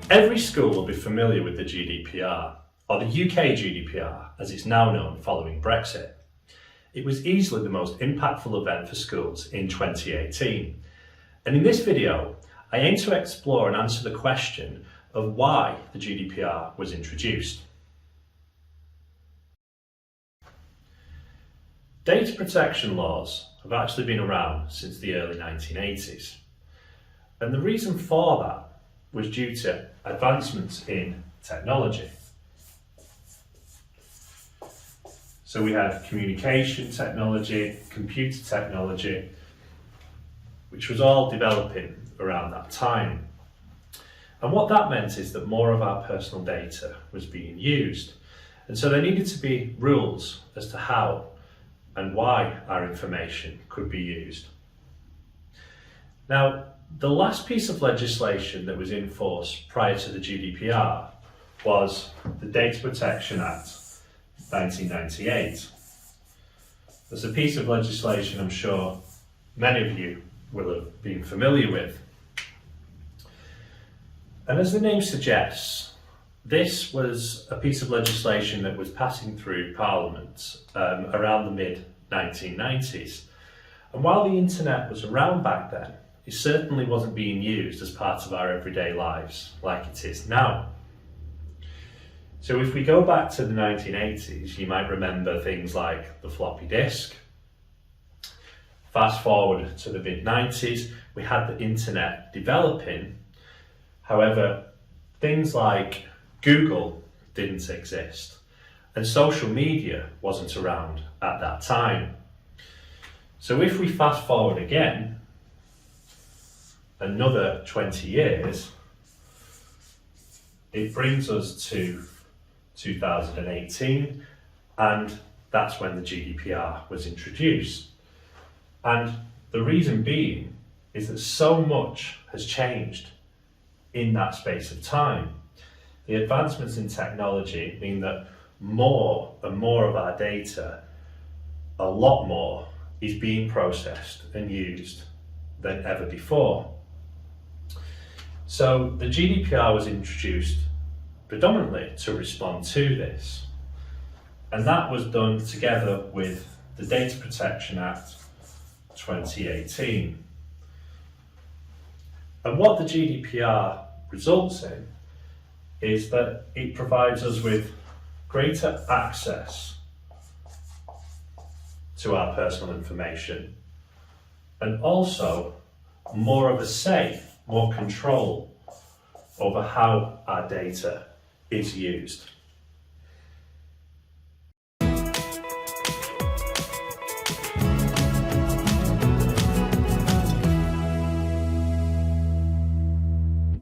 Every school will be familiar with the GDPR, or the UK GDPR as it's now known following Brexit. It was easily the most impactful event for schools in 2018. And in this video, I aim to explore and answer the question of why the GDPR was introduced. Data protection laws have actually been around since the early 1980s. And the reason for that was due to advancements in technology. So we had communication technology, computer technology, which was all developing around that time. And what that meant is that more of our personal data was being used. And so there needed to be rules as to how and why our information could be used. Now, the last piece of legislation that was in force prior to the GDPR was the Data Protection Act 1998. There's a piece of legislation I'm sure many of you will have been familiar with. And as the name suggests, this was a piece of legislation that was passing through Parliament around the mid-1990s. And while the internet was around back then, it certainly wasn't being used as part of our everyday lives like it is now. So if we go back to the 1980s, you might remember things like the floppy disk. Fast forward to the mid-90s, we had the internet developing. However, things like Google didn't exist and social media wasn't around at that time. So if we fast forward again, another 20 years, it brings us to 2018, and that's when the GDPR was introduced. And the reason being is that so much has changed in that space of time. The advancements in technology mean that more and more of our data, a lot more, is being processed and used than ever before. So the GDPR was introduced predominantly to respond to this. And that was done together with the Data Protection Act 2018. And what the GDPR results in is that it provides us with greater access to our personal information and also more of a say, more control over how our data is used.